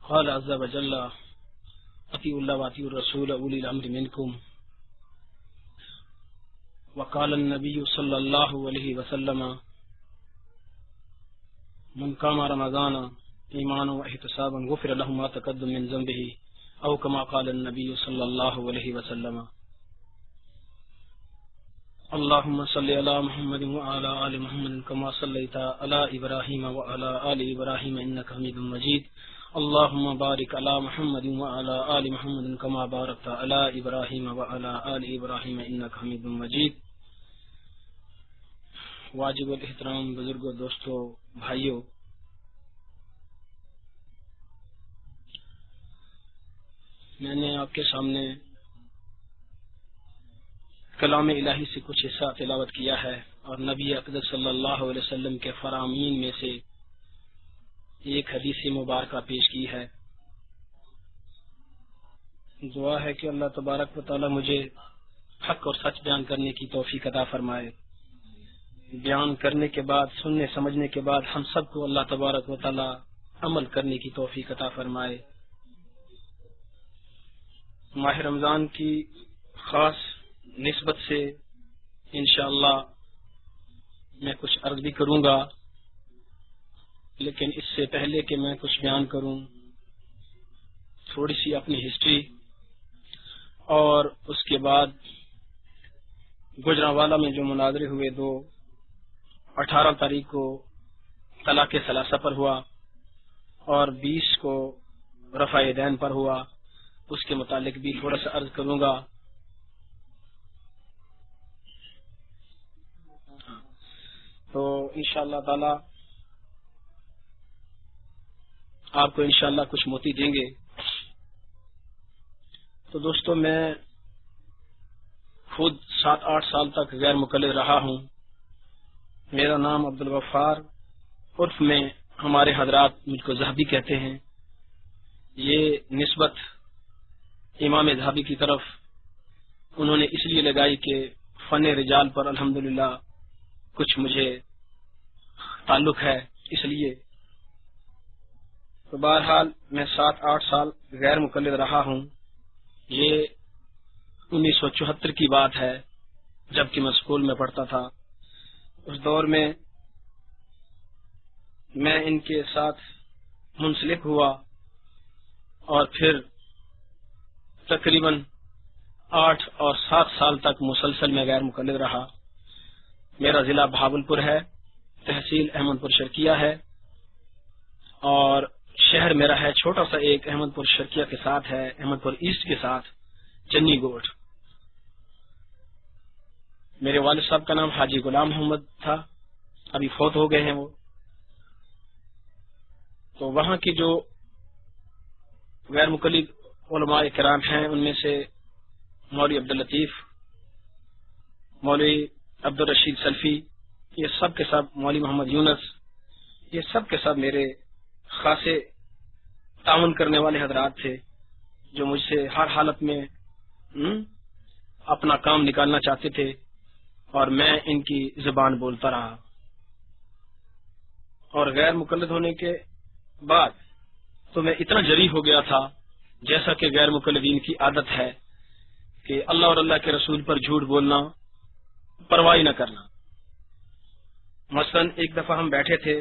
قال عز وجل اطیعوا اللہ واطیعوا الرسول اولی الامر منکم وقال النبی صلی اللہ علیہ وسلم من قام رمضان ایمانا واحتسابا غفر له ما تقدم من ذنبه او كما قال النبی صلی اللہ علیہ وسلم اللهم صل على محمد وعلى آل محمد كما صليت على إبراهيم وعلى آل إبراهيم إنك حميد مجيد اللهم بارك على محمد وعلى آل محمد كما باركت على إبراهيم وعلى آل إبراهيم إنك حميد مجيد. واجب الاحترام بزرگوں، دوستوں، بھائیوں، میں نے آپ کے سامنے کلام الہی سے کچھ حصہ تلاوت کیا ہے اور نبی اقدس صلی اللہ علیہ وسلم کے فرامین میں سے ایک حدیث مبارکہ پیش کی ہے. دعا ہے کہ اللہ تبارک و تعالی مجھے حق اور سچ بیان کرنے کی توفیق عطا فرمائے. بیان کرنے کے بعد، سننے سمجھنے کے بعد ہم سب کو اللہ تبارک و تعالی عمل کرنے کی توفیق عطا فرمائے. ماہ رمضان کی خاص نسبت سے انشاءاللہ میں کچھ عرض بھی کروں گا، لیکن اس سے پہلے کہ میں کچھ بیان کروں، تھوڑی سی اپنی ہسٹری اور اس کے بعد گجرانوالہ میں جو مناظرے ہوئے 18 تاریخ کو طلاق ثلاثہ پر ہوا اور 20 کو رفع دین پر ہوا، اس کے متعلق بھی تھوڑا سا عرض کروں گا. تو انشاءاللہ تعالی آپ کو انشاءاللہ کچھ موتی دیں گے. تو دوستو، میں خود 7-8 سال تک غیر مقلد رہا ہوں. میرا نام عبدالغفار عرف میں ہمارے حضرات مجھ کو ذہبی کہتے ہیں. یہ نسبت امام ذہبی کی طرف انہوں نے اس لیے لگائی کہ فن رجال پر الحمدللہ کچھ مجھے تعلق ہے، اس لیے. تو بہرحال میں 7-8 سال غیر مقلد رہا ہوں. یہ 1974 کی بات ہے، جبکہ میں اسکول میں پڑھتا تھا. اس دور میں میں ان کے ساتھ منسلک ہوا اور پھر تقریباً 8 اور 7 سال تک مسلسل میں غیر مقلد رہا. میرا ضلع بہاولپور ہے، تحصیل احمد پور شرکیہ ہے، اور شہر میرا ہے چھوٹا سا ایک احمد پور شرکیہ کے ساتھ ہے، احمد پور ایسٹ کے ساتھ چنی گوٹ. میرے والد صاحب کا نام حاجی غلام محمد تھا، ابھی فوت ہو گئے ہیں وہ. تو وہاں کی جو غیر مقلد علماء کرام ہیں ان میں سے مولوی عبداللطیف، مولوی عبدالرشید سلفی، یہ سب کے سب، مولوی محمد یونس، یہ سب کے سب میرے خاصے تعاون کرنے والے حضرات تھے جو مجھ سے ہر حالت میں اپنا کام نکالنا چاہتے تھے اور میں ان کی زبان بولتا رہا. اور غیر مقلد ہونے کے بعد تو میں اتنا جری ہو گیا تھا، جیسا کہ غیر مقلدین کی عادت ہے کہ اللہ اور اللہ کے رسول پر جھوٹ بولنا، پرواہ نہ کرنا. مثلا ایک دفعہ ہم بیٹھے تھے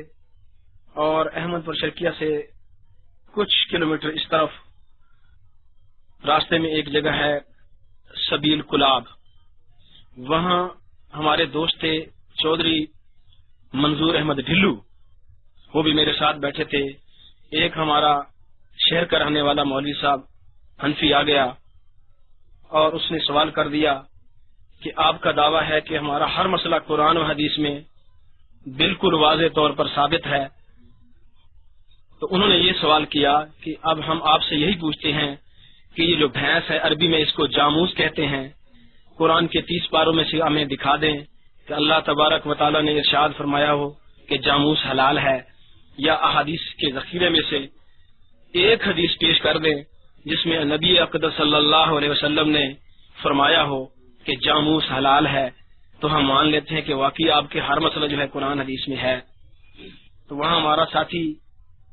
اور احمد پور شرکیہ سے کچھ کلومیٹر اس طرف راستے میں ایک جگہ ہے سبیل کلاب، وہاں ہمارے دوست تھے چودھری منظور احمد ڈھلو، وہ بھی میرے ساتھ بیٹھے تھے. ایک ہمارا شہر کا رہنے والا مولوی صاحب حنفی آ گیا اور اس نے سوال کر دیا کہ آپ کا دعویٰ ہے کہ ہمارا ہر مسئلہ قرآن و حدیث میں بالکل واضح طور پر ثابت ہے. تو انہوں نے یہ سوال کیا کہ اب ہم آپ سے یہی پوچھتے ہیں کہ یہ جو بھینس ہے، عربی میں اس کو جاموس کہتے ہیں، قرآن کے 30 پاروں میں سے ہمیں دکھا دیں کہ اللہ تبارک و تعالیٰ نے ارشاد فرمایا ہو کہ جاموس حلال ہے، یا احادیث کے ذخیرے میں سے ایک حدیث پیش کر دیں جس میں نبی اقدس صلی اللہ علیہ وسلم نے فرمایا ہو کہ جاموس حلال ہے. تو ہم مان لیتے ہیں کہ واقعی آپ کے ہر مسئلہ جو ہے قرآن حدیث میں ہے. تو وہاں ہمارا ساتھی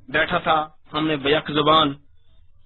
بیٹھا تھا، ہم نے بیک زبان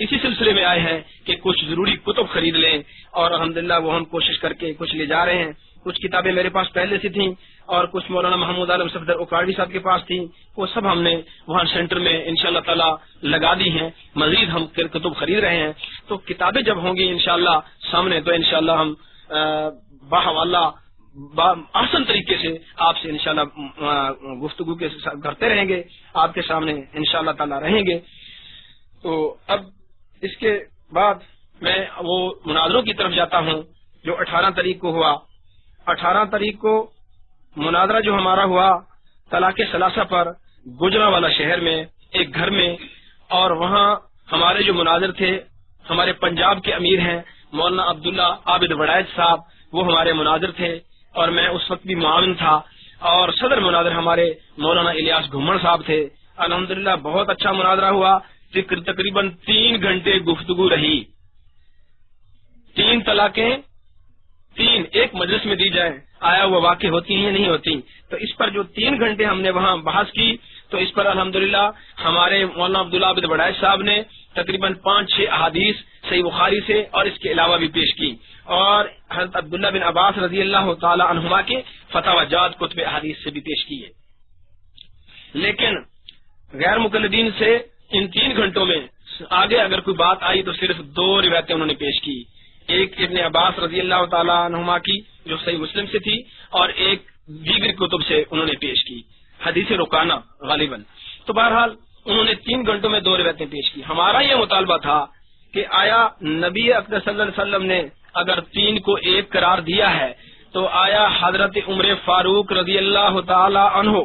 اسی سلسلے میں آئے ہیں کہ کچھ ضروری کتب خرید لیں، اور الحمدللہ وہ ہم کوشش کر کے کچھ لے جا رہے ہیں. کچھ کتابیں میرے پاس پہلے سے تھیں اور کچھ مولانا محمود عالم صفدر اکاڑوی صاحب کے پاس تھیں، وہ سب ہم نے وہاں سینٹر میں انشاءاللہ تعالی لگا دی ہیں. مزید ہم کتب خرید رہے ہیں. تو کتابیں جب ہوں گی انشاءاللہ سامنے تو انشاءاللہ ہم باحوالہ آسان طریقے سے آپ سے انشاءاللہ گفتگو کے کرتے رہیں گے، آپ کے سامنے انشاءاللہ تعالی رہیں گے. تو اب اس کے بعد میں وہ مناظروں کی طرف جاتا ہوں جو 18 تاریخ کو ہوا. 18 تاریخ کو مناظرہ جو ہمارا ہوا طلاق ثلاثہ پر گجرانوالہ شہر میں ایک گھر میں، اور وہاں ہمارے جو مناظر تھے ہمارے پنجاب کے امیر ہیں مولانا عبداللہ عابد وڑائچ صاحب، وہ ہمارے مناظر تھے اور میں اس وقت بھی معاون تھا. اور صدر مناظر ہمارے مولانا الیاس گھمڑ صاحب تھے. الحمدللہ بہت اچھا مناظرہ ہوا. تقریباً 3 گھنٹے گفتگو رہی. 3 طلاقیں ایک مجلس میں دی جائیں، آیا وہ واقع ہوتی ہیں یا نہیں ہوتی؟ تو اس پر جو 3 گھنٹے ہم نے وہاں بحث کی، تو اس پر الحمدللہ ہمارے مولانا عبداللہ عابد وڑائچ صاحب نے تقریباً 5-6 احادیث صحیح بخاری سے اور اس کے علاوہ بھی پیش کی، اور حضرت عبداللہ بن عباس رضی اللہ تعالی عنہما کے فتاوی جات کتب احادیث سے بھی پیش کیے. لیکن غیر مقلدین سے ان 3 گھنٹوں میں آگے اگر کوئی بات آئی تو صرف 2 روایتیں انہوں نے پیش کی. ایک ابن عباس رضی اللہ تعالی عنہما کی جو صحیح مسلم سے تھی، اور ایک دیگر کتب سے انہوں نے پیش کی، حدیث رکانہ غالباً. تو بہرحال انہوں نے 3 گھنٹوں میں 2 روایتیں پیش کی. ہمارا یہ مطالبہ تھا کہ آیا نبی اکرم صلی اللہ علیہ وسلم نے اگر 3 کو 1 قرار دیا ہے تو آیا حضرت عمر فاروق رضی اللہ تعالی عنہ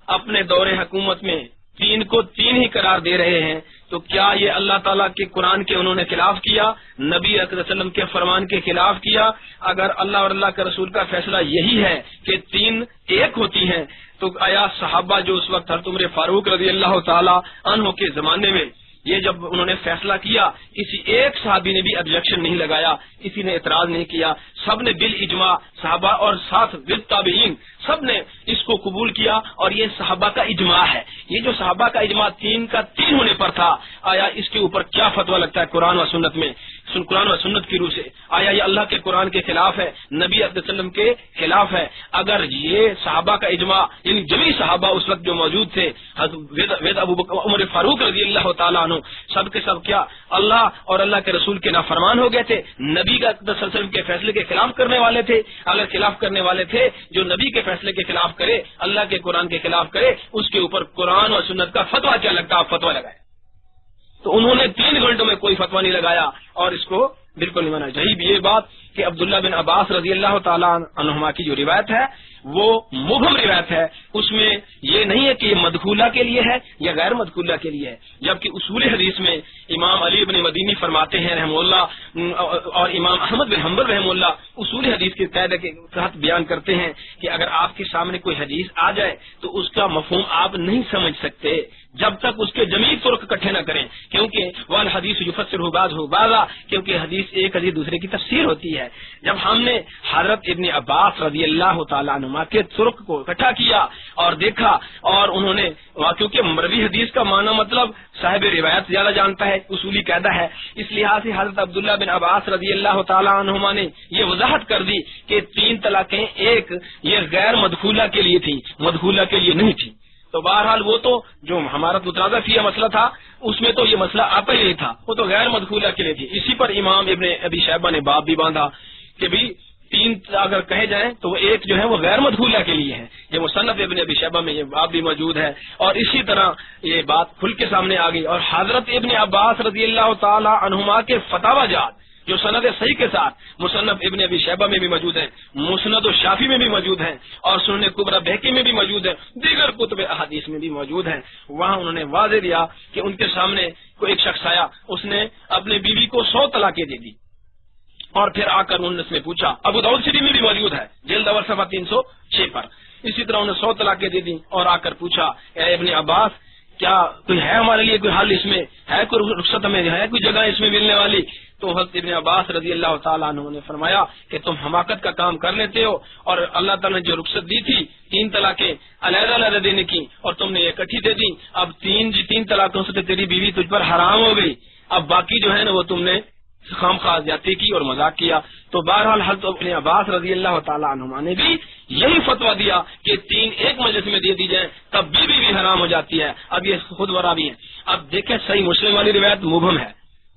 اپنے دور حکومت میں 3 کو 3 ہی قرار دے رہے ہیں؟ تو کیا یہ اللہ تعالیٰ کے قرآن کے انہوں نے خلاف کیا، نبی اکرم صلی اللہ علیہ وسلم کے فرمان کے خلاف کیا؟ اگر اللہ اور اللہ کے رسول کا فیصلہ یہی ہے کہ 3 1 ہوتی ہیں، تو آیا صحابہ جو اس وقت حضرت عمر فاروق رضی اللہ تعالی عنہ کے زمانے میں یہ جب انہوں نے فیصلہ کیا، کسی ایک صحابی نے بھی آبجیکشن نہیں لگایا، کسی نے اعتراض نہیں کیا، سب نے بالاجماع صحابہ اور ساتھ بالتابعین سب نے اس کو قبول کیا، اور یہ صحابہ کا اجماع ہے. یہ جو صحابہ کا اجماع 3 کا 3 ہونے پر تھا، آیا اس کے اوپر کیا فتویٰ لگتا ہے قرآن و سنت میں؟ قرآن و سنت کی روح سے آیا یہ اللہ کے قرآن کے خلاف ہے، نبی صلی اللہ علیہ وسلم کے خلاف ہے؟ اگر یہ صحابہ کا اجماع یعنی جمی صحابہ اس وقت جو موجود تھے، حضرت ابو بکر عمر فاروق رضی اللہ تعالیٰ عنہ سب کے سب کیا اللہ اور اللہ کے رسول کے نافرمان ہو گئے تھے؟ نبی کا صلی اللہ علیہ وسلم کے فیصلے کے خلاف کرنے والے تھے. اگر خلاف کرنے والے تھے، جو نبی کے فیصلے کے خلاف کرے، اللہ کے قرآن کے خلاف کرے، اس کے اوپر قرآن اور سنت کا فتویٰ کیا لگتا؟ آپ فتویٰ لگائے. تو انہوں نے 3 گھنٹوں میں کوئی فتویٰ نہیں لگایا اور اس کو بالکل نہیں مانا. جہی یہ بات کہ عبداللہ بن عباس رضی اللہ تعالیٰ عنہما کی جو روایت ہے وہ مبہم روایت ہے، اس میں یہ نہیں ہے کہ یہ مدخولہ کے لیے ہے یا غیر مدخولہ کے لیے ہے، جبکہ اصول حدیث میں امام علی بن مدینی فرماتے ہیں رحمہ اللہ اور امام احمد بن حنبل رحمہ اللہ اصول حدیث کے قاعدے کے تحت بیان کرتے ہیں کہ اگر آپ کے سامنے کوئی حدیث آ جائے تو اس کا مفہوم آپ نہیں سمجھ سکتے جب تک اس کے جمیع طرق اکٹھے نہ کریں، کیونکہ والحدیث یفسرہ بعضہ بعضا، کیونکہ حدیث ایک حدیث دوسرے کی تفسیر ہوتی ہے. جب ہم نے حضرت ابن عباس رضی اللہ تعالیٰ عنہما کے طرق کو اکٹھا کیا اور دیکھا، اور انہوں نے کیونکہ مروی حدیث کا معنی مطلب صاحب روایت زیادہ جانتا ہے، اصولی قاعدہ ہے، اس لحاظ سے حضرت عبداللہ بن عباس رضی اللہ تعالیٰ عنہما نے یہ وضاحت کر دی کہ 3 طلاقیں 1 یہ غیر مدخولہ کے لیے تھی، مدخولہ کے لیے نہیں تھی. تو بہرحال وہ تو جو ہمارا متنازع فیہ مسئلہ تھا اس میں تو یہ مسئلہ آتا ہی نہیں تھا، وہ تو غیر مدخولہ کے لیے تھی. اسی پر امام ابن ابی شیبہ نے باب بھی باندھا کہ بھی 3 اگر کہے جائیں تو وہ 1 جو ہے وہ غیر مدخولہ کے لیے ہے. یہ مصنف ابن ابی شیبہ میں یہ باب بھی موجود ہے، اور اسی طرح یہ بات کھل کے سامنے آ گئی. اور حضرت ابن عباس رضی اللہ تعالی عنہما کے فتاوی جات جو سند صحیح کے ساتھ مصنف ابن ابی شیبہ میں بھی موجود ہیں، مسند و شافی میں بھی موجود ہیں، اور سنن کبری بہقی میں بھی موجود ہیں، دیگر کتب احادیث میں بھی موجود ہیں. وہاں انہوں نے واضح دیا کہ ان کے سامنے کوئی ایک شخص آیا، اس نے اپنی بیوی کو 100 طلاقیں دے دی، اور پھر آ کر انہوں نے پوچھا، ابو داؤد شریف میں بھی موجود ہے جلد اول صفحہ 306 پر، اسی طرح انہوں نے 100 طلاقیں دے دی اور آ کر پوچھا، اے ابن عباس کیا کوئی ہے ہمارے لیے کوئی حل، اس میں ہے کوئی رخصت، ہمیں ہے کوئی جگہ اس میں ملنے والی؟ تو حضرت ابن عباس رضی اللہ تعالیٰ عنہ نے فرمایا کہ تم حماقت کا کام کر لیتے ہو، اور اللہ تعالیٰ نے جو رخصت دی تھی 3 طلاقیں علیحدہ علیحدہ دینے کی، اور تم نے یہ اکٹھی دے دی. اب 3 طلاقوں سے تیری بیوی تجھ پر حرام ہو گئی. اب باقی جو ہے نا وہ تم نے خام خواہ زیادتی کی اور مذاق کیا. تو بہرحال حضرت ابن عباس رضی اللہ تعالیٰ عنہما نے بھی یہی فتویٰ دیا کہ 3 ایک مجلس میں دے دی جائیں تب بھی حرام ہو جاتی ہے. اب یہ خود ورا بھی ہے. اب دیکھیں صحیح مسلم والی روایت مبہم ہے,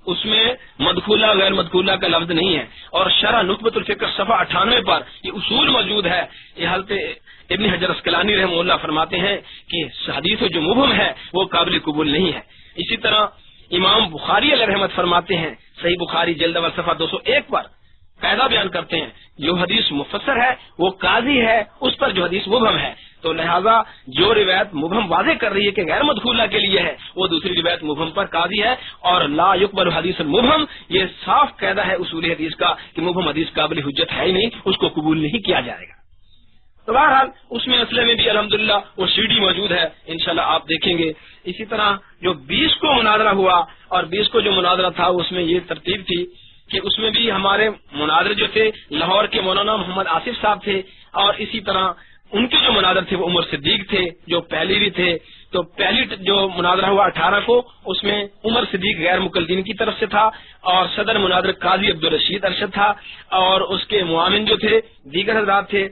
اس میں مدخولہ غیر مدخولہ کا لفظ نہیں ہے, اور شرح نخبۃ الفکر صفحہ 98 پر یہ اصول موجود ہے. یہ حضرت ابن حجر اسقلانی رحمہ اللہ فرماتے ہیں کہ حدیث جو مبہم ہے وہ قابل قبول نہیں ہے. اسی طرح امام بخاری علیہ رحمت فرماتے ہیں صحیح بخاری جلد اول صفحہ 201 پر قاعدہ بیان کرتے ہیں جو حدیث مفسر ہے وہ قاضی ہے اس پر جو حدیث مبہم ہے. تو لہذا جو روایت مبہم واضح کر رہی ہے کہ غیر مدخولہ کے لیے ہے وہ دوسری روایت مبہم پر قاضی ہے. اور لا یقبل حدیث المبہم یہ صاف قاعدہ ہے اصول حدیث کا کہ مبہم حدیث قابل حجت ہے ہی نہیں, اس کو قبول نہیں کیا جائے گا. تو بہرحال اس میں مسئلے میں بھی الحمدللہ وہ سی ڈی موجود ہے, انشاءاللہ آپ دیکھیں گے. اسی طرح جو 20 کو مناظرہ ہوا اور 20 کو جو مناظرہ تھا اس میں یہ ترتیب تھی کہ اس میں بھی ہمارے مناظر جو تھے لاہور کے مولانا محمد آصف صاحب تھے, اور اسی طرح ان کے جو مناظر تھے وہ عمر صدیق تھے جو پہلی بھی تھے. تو پہلی جو مناظرہ ہوا 18 کو اس میں عمر صدیق غیر مقلدین کی طرف سے تھا, اور صدر مناظر قاضی عبدالرشید ارشد تھا, اور اس کے معاون جو تھے دیگر حضرات تھے.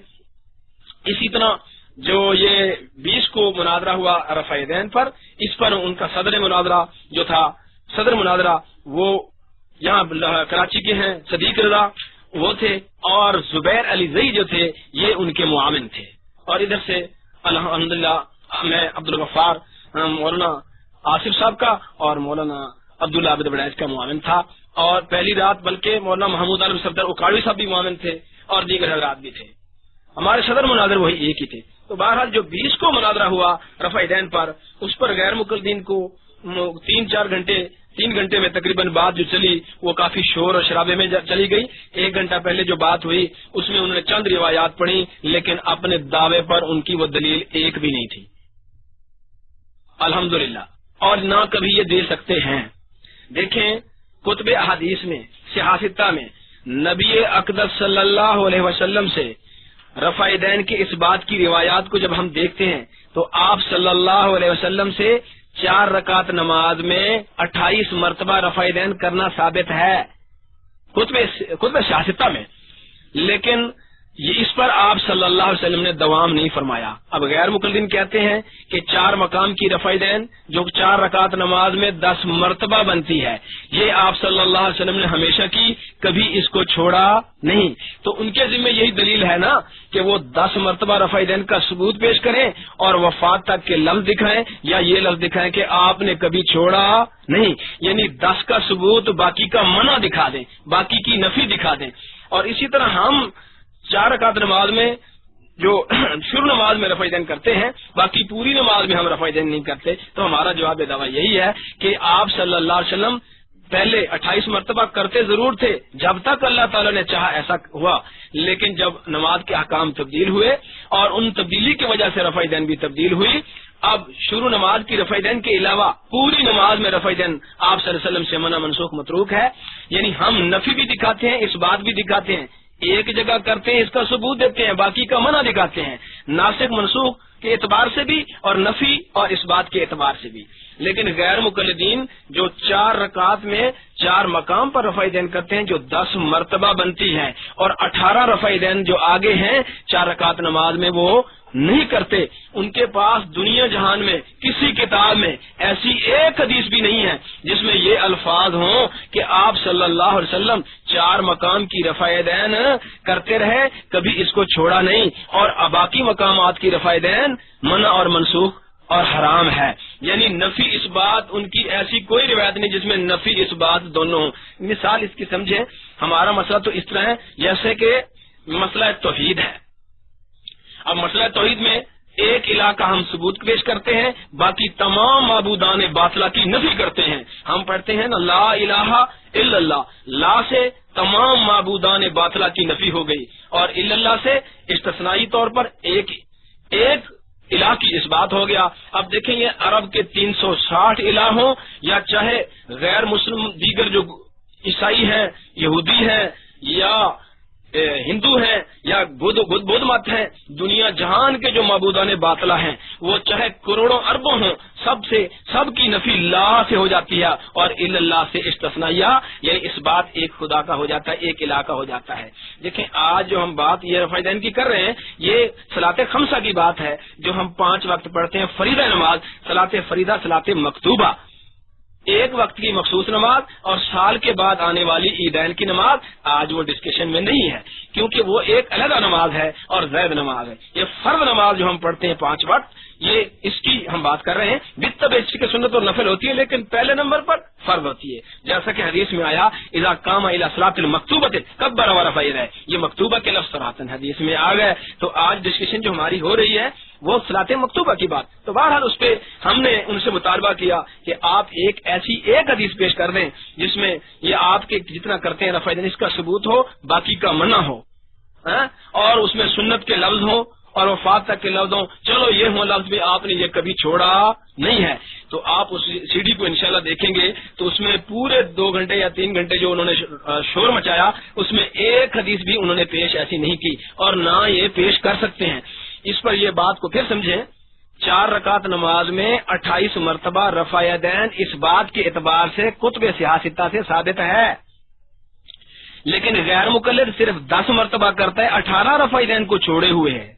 اسی طرح جو یہ 20 کو مناظرہ ہوا رفع دین پر, اس پر ان کا صدر مناظرہ جو تھا صدر مناظرہ وہ یہاں کراچی کے ہیں صدیق رضا وہ تھے, اور زبیر علی زئی جو تھے یہ ان کے معاون تھے. اور ادھر سے الحمدللہ میں عبدالغفار مولانا آصف صاحب کا اور مولانا عبداللہ عابد بڑائچ کا معاون تھا, اور پہلی رات بلکہ مولانا محمود عالم صفدر اکاڑوی صاحب بھی معاون تھے اور دیگر حضرات بھی تھے. ہمارے صدر مناظر وہی ایک ہی تھے. تو بہرحال جو 20 کو مناظرہ ہوا رفع دین پر اس پر غیر مقلدین کو 3 گھنٹے میں تقریباً بات جو چلی وہ کافی شور اور شرابے میں چلی گئی. 1 گھنٹہ پہلے جو بات ہوئی اس میں انہوں نے چند روایات پڑھی لیکن اپنے دعوے پر ان کی وہ دلیل ایک بھی نہیں تھی الحمدللہ, اور نہ کبھی یہ دے سکتے ہیں. دیکھیں کتب احادیث میں صحاح میں نبی اقدس صلی اللہ علیہ وسلم سے رفع دین کے اس بات کی روایات کو جب ہم دیکھتے ہیں تو آپ صلی اللہ علیہ وسلم سے 4 رکعت نماز میں 28 مرتبہ رفع دین کرنا ثابت ہے کتب صحاح میں, لیکن یہ اس پر آپ صلی اللہ علیہ وسلم نے دوام نہیں فرمایا. اب غیر مقلدین کہتے ہیں کہ 4 مقام کی رفع دین جو 4 رکعت نماز میں 10 مرتبہ بنتی ہے یہ آپ صلی اللہ علیہ وسلم نے ہمیشہ کی, کبھی اس کو چھوڑا نہیں. تو ان کے ذمہ یہی دلیل ہے نا کہ وہ 10 مرتبہ رفع دین کا ثبوت پیش کریں اور وفات تک کے لفظ دکھائیں یا یہ لفظ دکھائیں کہ آپ نے کبھی چھوڑا نہیں, یعنی 10 کا ثبوت باقی کا منع دکھا دیں, باقی کی نفی دکھا دیں. اور اسی طرح ہم 4 رکعت نماز میں جو شروع نماز میں رفع دین کرتے ہیں باقی پوری نماز میں ہم رفع دین نہیں کرتے. تو ہمارا جواب دعویٰ یہی ہے کہ آپ صلی اللہ علیہ وسلم پہلے 28 مرتبہ کرتے ضرور تھے جب تک اللہ تعالیٰ نے چاہا ایسا ہوا, لیکن جب نماز کے احکام تبدیل ہوئے اور ان تبدیلی کی وجہ سے رفع دین بھی تبدیل ہوئی, اب شروع نماز کی رفع دین کے علاوہ پوری نماز میں رفع دین آپ صلی اللہ علیہ وسلم سے منع منسوخ متروک ہے. یعنی ہم نفی بھی دکھاتے ہیں اس بات بھی دکھاتے ہیں, ایک جگہ کرتے ہیں اس کا ثبوت دیتے ہیں باقی کا منع دکھاتے ہیں, ناسخ منسوخ کے اعتبار سے بھی اور نفی اور اس بات کے اعتبار سے بھی. لیکن غیر مقلدین جو 4 رکعات میں 4 مقام پر رفع دین کرتے ہیں جو 10 مرتبہ بنتی ہے, اور 18 رفع دین جو آگے ہیں 4 رکعت نماز میں وہ نہیں کرتے. ان کے پاس دنیا جہان میں کسی کتاب میں ایسی ایک حدیث بھی نہیں ہے جس میں یہ الفاظ ہوں کہ آپ صلی اللہ علیہ وسلم 4 مقام کی رفع دین کرتے رہے, کبھی اس کو چھوڑا نہیں, اور باقی مقامات کی رفع دین منع اور منسوخ اور حرام ہے. یعنی نفی اس بات ان کی ایسی کوئی روایت نہیں جس میں نفی اس بات دونوں ہوں. مثال اس کی سمجھیں, ہمارا مسئلہ تو اس طرح ہے جیسے کہ مسئلہ توحید ہے. اب مسئلہ توحید میں ایک الہ کا ہم ثبوت پیش کرتے ہیں, باقی تمام معبودان باطلہ کی نفی کرتے ہیں. ہم پڑھتے ہیں نا لا الہ الا اللہ, لا سے تمام معبودان باطلہ کی نفی ہو گئی اور الا اللہ سے استثنائی طور پر ایک الہ کی اس بات ہو گیا. اب دیکھیں یہ عرب کے 360 الہ ہوں یا چاہے غیر مسلم دیگر جو عیسائی ہیں یہودی ہیں یا ہندو ہیں یا بدھ مت ہیں، دنیا جہان کے جو معبودان باطلہ ہیں وہ چاہے کروڑوں اربوں ہوں، سب کی نفی لا سے ہو جاتی ہے اور الا اللہ سے استثنائیہ، یعنی اس بات ایک خدا کا ہو جاتا ہے، ایک الہ کا ہو جاتا ہے۔ دیکھیں آج جو ہم بات یہ رفع دین کی کر رہے ہیں یہ صلاۃ خمسہ کی بات ہے جو ہم 5 وقت پڑھتے ہیں، فریضہ نماز، صلاۃ فریضہ، صلاۃ مکتوبہ، ایک وقت کی مخصوص نماز اور سال کے بعد آنے والی عیدین کی نماز آج وہ ڈسکشن میں نہیں ہے، کیونکہ وہ ایک علیحدہ نماز ہے اور زائد نماز ہے۔ یہ فرض نماز جو ہم پڑھتے ہیں 5 وقت، یہ اس کی ہم بات کر رہے ہیں۔ بالطبع اس کی سنت اور نفل ہوتی ہے لیکن پہلے نمبر پر فرض ہوتی ہے، جیسا کہ حدیث میں آیا اذا قام الى صلاۃ المکتوبۃ کبر ورفع یدیہ، یہ مکتوبہ کے لفظ صراحتاً حدیث میں آ گئے۔ تو آج ڈسکشن جو ہماری ہو رہی ہے وہ صلاۃ مکتوبہ کی بات، تو بہرحال اس پہ ہم نے ان سے مطالبہ کیا کہ آپ ایک حدیث پیش کر دیں جس میں یہ آپ کے جتنا کرتے ہیں رفع دین اس کا ثبوت ہو، باقی کا منع ہو، اور اس میں سنت کے لفظ ہوں اور وفات تک کے لفظ ہوں۔ چلو یہ ہوں لفظ بھی آپ نے یہ کبھی چھوڑا نہیں ہے، تو آپ اس سی ڈی کو انشاءاللہ دیکھیں گے تو اس میں پورے 2 گھنٹے یا 3 گھنٹے جو انہوں نے شور مچایا اس میں ایک حدیث بھی انہوں نے پیش ایسی نہیں کی اور نہ یہ پیش کر سکتے ہیں۔ اس پر یہ بات کو پھر سمجھیں، 4 رکعت نماز میں 28 مرتبہ رفع یدین اس بات کے اعتبار سے کتب سیاستہ سے ثابت ہے، لیکن غیر مقلد صرف 10 مرتبہ کرتا ہے، 18 رفع یدین کو چھوڑے ہوئے ہے۔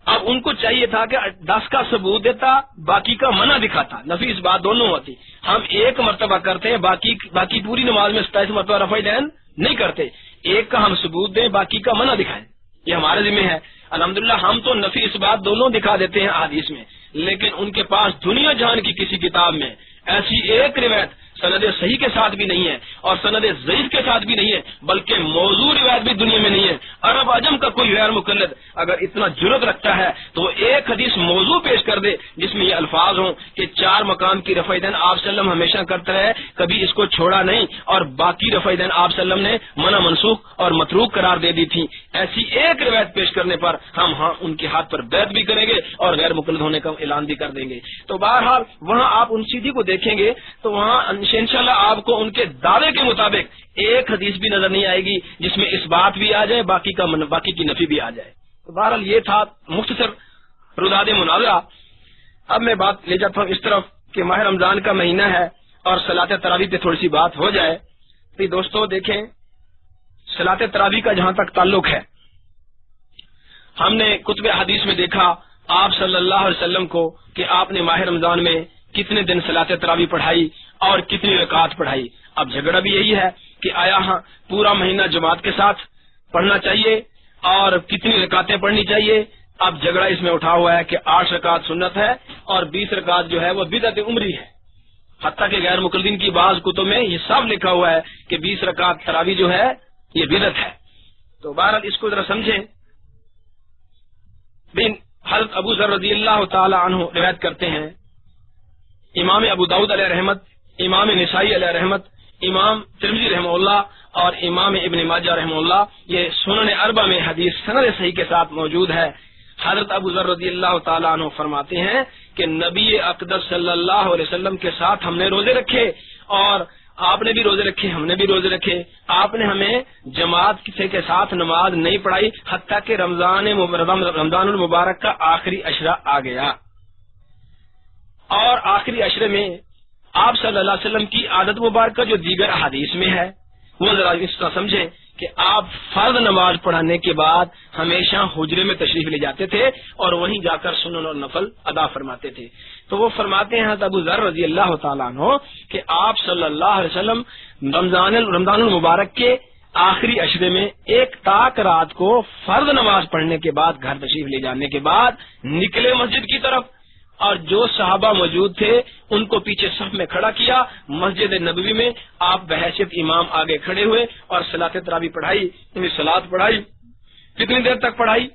اب ان کو چاہیے تھا کہ 10 کا ثبوت دیتا، باقی کا منع دکھاتا، نفی اس بات دونوں ہوتی۔ ہم 1 مرتبہ کرتے ہیں، باقی پوری نماز میں 27 مرتبہ رفع یدین نہیں کرتے، 1 کا ہم ثبوت دیں، باقی کا منع دکھائیں، یہ ہمارے ذمہ ہے۔ الحمدللہ ہم تو نفی اس بات دونوں دکھا دیتے ہیں حدیث میں، لیکن ان کے پاس دنیا جہان کی کسی کتاب میں ایسی ایک روایت سند صحیح کے ساتھ بھی نہیں ہے اور سند ضعیف کے ساتھ بھی نہیں ہے، بلکہ موضوع روایت بھی دنیا میں نہیں ہے۔ عرب عجم کا کوئی غیر مقلد اگر اتنا جرت رکھتا ہے تو وہ ایک حدیث موضوع پیش کر دے جس میں یہ الفاظ ہوں کہ 4 مقام کی رفع دین آپ صلی اللہ علیہ وسلم ہمیشہ کرتے رہے، کبھی اس کو چھوڑا نہیں، اور باقی رفع دین آپ صلی اللہ علیہ وسلم نے منع منسوخ اور متروک قرار دے دی تھی۔ ایسی ایک روایت پیش کرنے پر ہم ان کے ہاتھ پر بیعت بھی کریں گے اور غیر مقلد ہونے کا اعلان بھی کر دیں گے۔ تو بہرحال وہاں آپ ان سیدھی کو دیکھیں گے تو وہاں انشاءاللہ آپ کو ان کے دعوے کے مطابق ایک حدیث بھی نظر نہیں آئے گی جس میں اس بات بھی آ جائے، باقی کی نفی بھی آ جائے۔ تو بہرحال یہ تھا مختصر رداد مناظرہ۔ اب میں بات لے جاتا ہوں اس طرف کہ ماہ رمضان کا مہینہ ہے اور صلاۃ تراویح پہ تھوڑی سی بات ہو جائے۔ تو دوستو دیکھیں، صلاۃ تراویح کا جہاں تک تعلق ہے، ہم نے کتب حدیث میں دیکھا آپ صلی اللہ علیہ وسلم کو کہ آپ نے ماہ رمضان میں کتنے دن صلاۃ تراویح پڑھائی اور کتنی رکعات پڑھائی۔ اب جھگڑا بھی یہی ہے کہ آیا پورا مہینہ جماعت کے ساتھ پڑھنا چاہیے اور کتنی رکعتیں پڑھنی چاہیے۔ اب جھگڑا اس میں اٹھا ہوا ہے کہ 8 رکعت سنت ہے اور 20 رکعت جو ہے وہ بدعت عمری ہے، حتیٰ کہ غیر مقلدین کی بعض کتب میں یہ صاف لکھا ہوا ہے کہ 20 رکعت تراویح جو ہے یہ بدعت ہے۔ تو بہرحال اس کو ذرا سمجھیں۔ حضرت ابو ذر رضی اللہ تعالی عنہ روایت کرتے ہیں، امام ابو داؤد علیہ رحمت، امام نسائی علیہ رحمت، امام ترمذی رحمہ اللہ اور امام ابن ماجہ رحمہ اللہ، یہ سنن اربع میں حدیث سند صحیح کے ساتھ موجود ہے۔ حضرت ابو ذر رضی اللہ تعالی عنہ فرماتے ہیں کہ نبی اقدس صلی اللہ علیہ وسلم کے ساتھ ہم نے روزے رکھے اور آپ نے بھی روزے رکھے، ہم نے بھی روزے رکھے، آپ نے ہمیں جماعت کے ساتھ نماز نہیں پڑھائی حتیٰ کہ رمضان المبارک کا آخری عشرہ آ گیا، اور آخری عشرے میں آپ صلی اللہ علیہ وسلم کی عادت مبارکہ جو دیگر احادیث میں ہے وہ ذرا اس طرح سمجھیں کہ آپ فرض نماز پڑھانے کے بعد ہمیشہ حجرے میں تشریف لے جاتے تھے اور وہیں جا کر سنن اور نفل ادا فرماتے تھے۔ تو وہ فرماتے ہیں حضرت ابو ذر رضی اللہ تعالیٰ عنہ کہ آپ صلی اللہ علیہ وسلم رمضان المبارک کے آخری عشرے میں ایک تاک رات کو فرض نماز پڑھنے کے بعد گھر تشریف لے جانے کے بعد نکلے مسجد کی طرف، اور جو صحابہ موجود تھے ان کو پیچھے صف میں کھڑا کیا، مسجد نبوی میں آپ بحیثیت امام آگے کھڑے ہوئے اور صلاۃ تراویح پڑھائی، صلاۃ پڑھائی۔ کتنی دیر تک پڑھائی؟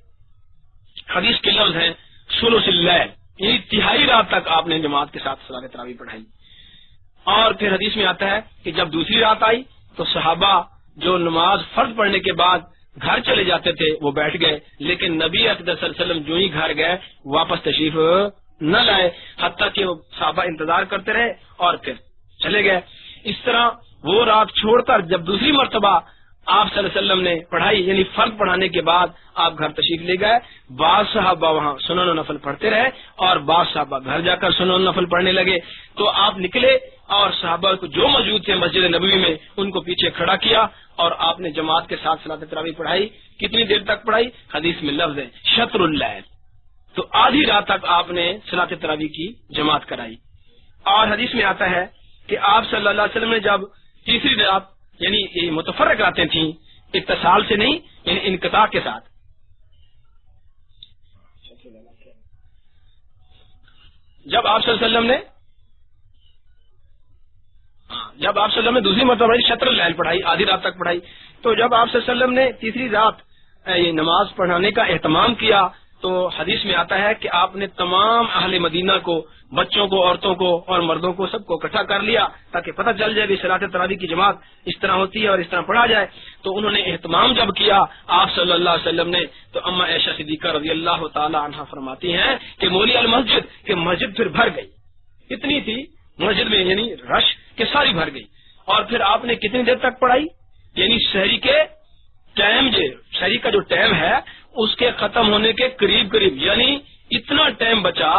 حدیث کے لفظ ہیں ثلث اللیل، یعنی تہائی رات تک آپ نے جماعت کے ساتھ صلاۃ تراویح پڑھائی۔ اور پھر حدیث میں آتا ہے کہ جب دوسری رات آئی تو صحابہ جو نماز فرض پڑھنے کے بعد گھر چلے جاتے تھے وہ بیٹھ گئے، لیکن نبی اقدس صلی اللہ علیہ وسلم جو ہی گھر گئے واپس تشریف نہ لائے، حتیٰ کہ وہ صحابہ انتظار کرتے رہے اور پھر چلے گئے۔ اس طرح وہ رات چھوڑ کر جب دوسری مرتبہ آپ صلی اللہ علیہ وسلم نے پڑھائی، یعنی فرض پڑھانے کے بعد آپ گھر تشریف لے گئے. بعض صحابہ وہاں سنن و نفل پڑھتے رہے اور بعض صحابہ گھر جا کر سنن و نفل پڑھنے لگے. تو آپ نکلے اور صحابہ کو جو موجود تھے مسجد نبوی میں ان کو پیچھے کھڑا کیا اور آپ نے جماعت کے ساتھ صلاۃ تراویح پڑھائی. کتنی دیر تک پڑھائی؟ حدیث میں لفظ ہے شطر اللیل. تو آدھی رات تک آپ نے صلاۃ تراویح کی جماعت کرائی. اور حدیث میں آتا ہے کہ آپ صلی اللہ علیہ وسلم نے جب تیسری رات یعنی متفرق راتیں تھیں، اتصال سے نہیں یعنی انقطاع کے ساتھ، جب آپ صلی اللہ علیہ وسلم نے دوسری مرتبہ شطر اللیل پڑھائی، آدھی رات تک پڑھائی. تو جب آپ صلی اللہ علیہ وسلم نے تیسری رات یہ نماز پڑھانے کا اہتمام کیا تو حدیث میں آتا ہے کہ آپ نے تمام اہل مدینہ کو، بچوں کو، عورتوں کو اور مردوں کو سب کو اکٹھا کر لیا تاکہ پتہ چل جائے کہ صلاۃ تراویح کی جماعت اس طرح ہوتی ہے اور اس طرح پڑھا جائے. تو انہوں نے اہتمام جب کیا آپ صلی اللہ علیہ وسلم نے، تو اما عائشہ صدیقہ رضی اللہ تعالی عنہا فرماتی ہیں کہ مولی المسجد کہ مسجد پھر بھر گئی. اتنی تھی مسجد میں یعنی رش کہ ساری بھر گئی. اور پھر آپ نے کتنی دیر تک پڑھائی؟ یعنی شہری کے ٹائم، شہری کا جو ٹائم ہے اس کے ختم ہونے کے قریب یعنی اتنا ٹائم بچا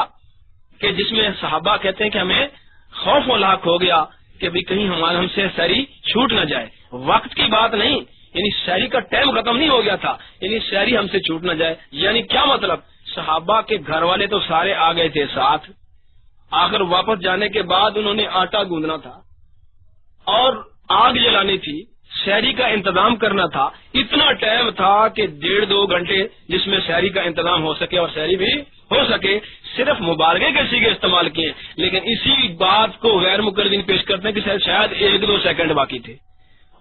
کہ جس میں صحابہ کہتے ہیں کہ ہمیں خوف و لاق ہو گیا کہ بھی کہیں ہم سے سحری چھوٹ نہ جائے. وقت کی بات نہیں، یعنی سحری کا ٹائم ختم نہیں ہو گیا تھا، یعنی سحری ہم سے چھوٹ نہ جائے. یعنی کیا مطلب؟ صحابہ کے گھر والے تو سارے آ گئے تھے ساتھ، آخر واپس جانے کے بعد انہوں نے آٹا گوندنا تھا اور آگ جلانی تھی، سحری کا انتظام کرنا تھا. اتنا ٹائم تھا کہ 1.5-2 گھنٹے جس میں سحری کا انتظام ہو سکے اور سحری بھی ہو سکے. صرف مبارکے کے سیگے استعمال کیے، لیکن اسی بات کو غیر مقلدین پیش کرتے ہیں کہ شاید 1-2 سیکنڈ باقی تھے.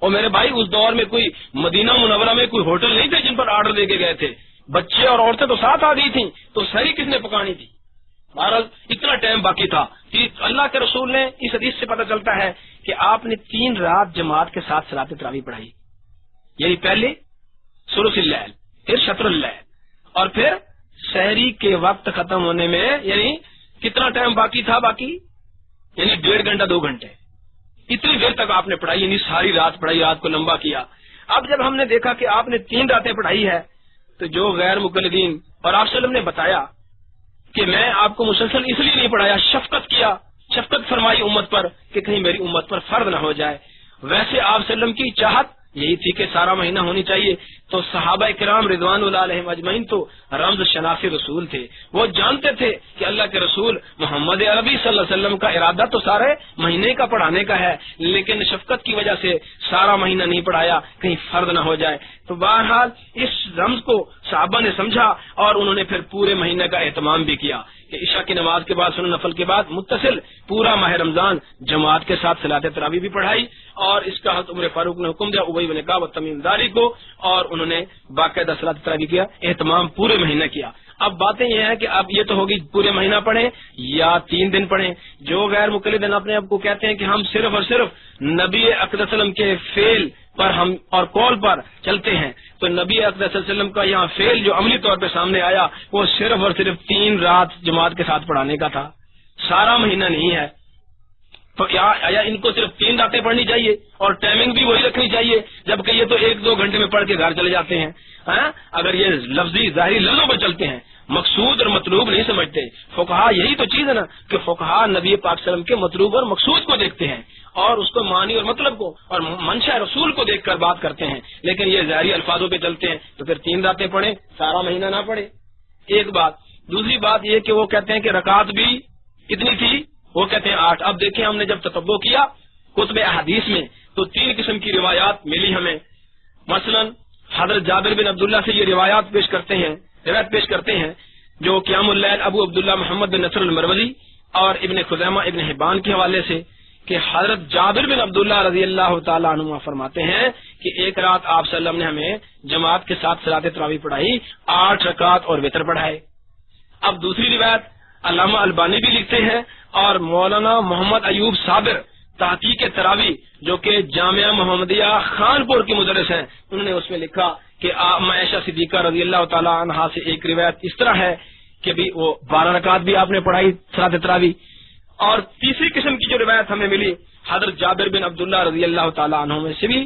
اور میرے بھائی اس دور میں کوئی مدینہ منورہ میں کوئی ہوٹل نہیں تھے جن پر آرڈر دے کے گئے تھے. بچے اور عورتیں تو ساتھ آ گئی تھیں، تو سحری کس نے پکانی تھی؟ بہرحال اتنا ٹائم باقی تھا کہ اللہ کے رسول نے، اس حدیث سے پتہ چلتا ہے کہ آپ نے 3 رات جماعت کے ساتھ صلاۃ تراویح پڑھائی. یعنی پہلے ثلث اللیل، پھر شطر اللیل، اور پھر سحری کے وقت ختم ہونے میں یعنی کتنا ٹائم باقی تھا؟ یعنی 1.5 گھنٹہ 2 گھنٹے. اتنی دیر تک آپ نے پڑھائی، یعنی ساری رات پڑھائی، رات کو لمبا کیا. اب جب ہم نے دیکھا کہ آپ نے 3 راتیں پڑھائی ہے تو جو غیر مقلدین، اور آپ صلی اللہ علیہ وسلم نے بتایا کہ میں آپ کو مسلسل اس لیے نہیں پڑھایا، شفقت کیا، شفقت فرمائی امت پر کہ کہیں میری امت پر فرض نہ ہو جائے. ویسے آپ صلی اللہ علیہ وسلم کی چاہت یہی تھی کہ سارا مہینہ ہونی چاہیے. تو صحابہ کرام رضوان اللہ علیہم اجمعین تو رمز شناس رسول تھے، وہ جانتے تھے کہ اللہ کے رسول محمد عربی صلی اللہ علیہ وسلم کا ارادہ تو سارے مہینے کا پڑھانے کا ہے، لیکن شفقت کی وجہ سے سارا مہینہ نہیں پڑھایا کہیں فرض نہ ہو جائے. تو بہرحال اس رمز کو صحابہ نے سمجھا اور انہوں نے پھر پورے مہینے کا اہتمام بھی کیا کہ عشاء کی نماز کے بعد سنن نفل کے بعد متصل پورا ماہ رمضان جماعت کے ساتھ صلاۃ تراویح بھی پڑھائی. اور اس کا عمر فاروق نے حکم دیا ابی بن کعب تمیم داری کو، اور انہوں نے باقاعدہ صلاۃ تراویح کیا، اہتمام پورے مہینے کیا. اب باتیں یہ ہیں کہ اب یہ تو ہوگی پورے مہینہ پڑھیں یا 3 دن پڑھیں. جو غیر مقلد اپنے آپ کو کہتے ہیں کہ ہم صرف اور صرف نبی اکرم صلی اللہ علیہ وسلم کے فعل پر ہم اور قول پر چلتے ہیں، تو نبی اکرم صلی اللہ علیہ وسلم کا یہاں فعل جو عملی طور پہ سامنے آیا وہ صرف اور صرف 3 رات جماعت کے ساتھ پڑھانے کا تھا، سارا مہینہ نہیں ہے. تو یا ان کو صرف 3 راتیں پڑھنی چاہیے اور ٹائمنگ بھی وہی رکھنی چاہیے، جبکہ یہ تو 1-2 گھنٹے میں پڑھ کے گھر چلے جاتے ہیں. اگر یہ لفظی ظاہری لفظوں پہ چلتے ہیں، مقصود اور مطلوب نہیں سمجھتے. فقہا یہی تو چیز ہے نا کہ فقہا نبی پاک صلی اللہ علیہ وسلم کے مطلوب اور مقصود کو دیکھتے ہیں اور اس کو معنی اور مطلب کو اور منشا رسول کو دیکھ کر بات کرتے ہیں. لیکن یہ ظاہری الفاظوں پہ چلتے ہیں تو پھر 3 راتیں پڑھیں، سارا مہینہ نہ پڑھے. ایک بات. دوسری بات یہ کہ وہ کہتے ہیں کہ رکعت بھی کتنی تھی، وہ کہتے ہیں 8. اب دیکھیں ہم نے جب تتبع کیا کتب احادیث میں تو 3 قسم کی روایات ملی ہمیں. مثلا حضرت جابر بن عبداللہ سے یہ روایت پیش کرتے ہیں جو قیام اللیل ابو عبداللہ محمد بن نصر المروزی اور ابن خزیمہ ابن حبان کے حوالے سے کہ حضرت جابر بن عبداللہ رضی اللہ تعالیٰ عنہ فرماتے ہیں کہ ایک رات آپ صلی اللہ علیہ وسلم نے ہمیں جماعت کے ساتھ صلاۃ تراویح پڑھائی، 8 رکعات اور وتر پڑھائے. اب دوسری روایت علامہ البانی بھی لکھتے ہیں اور مولانا محمد ایوب صابر تحقیق تراویح جو کہ جامعہ محمدیہ خانپور کے مدرس ہیں، انہوں نے اس میں لکھا کہ عائشہ صدیقہ رضی اللہ تعالی عنہا سے ایک روایت اس طرح ہے کہ بھی وہ 12 رکعت بھی آپ نے پڑھائی صلاۃ تراویح. اور تیسری قسم کی جو روایت ہمیں ملی حضرت جابر بن عبداللہ رضی اللہ تعالی عنہ میں سے بھی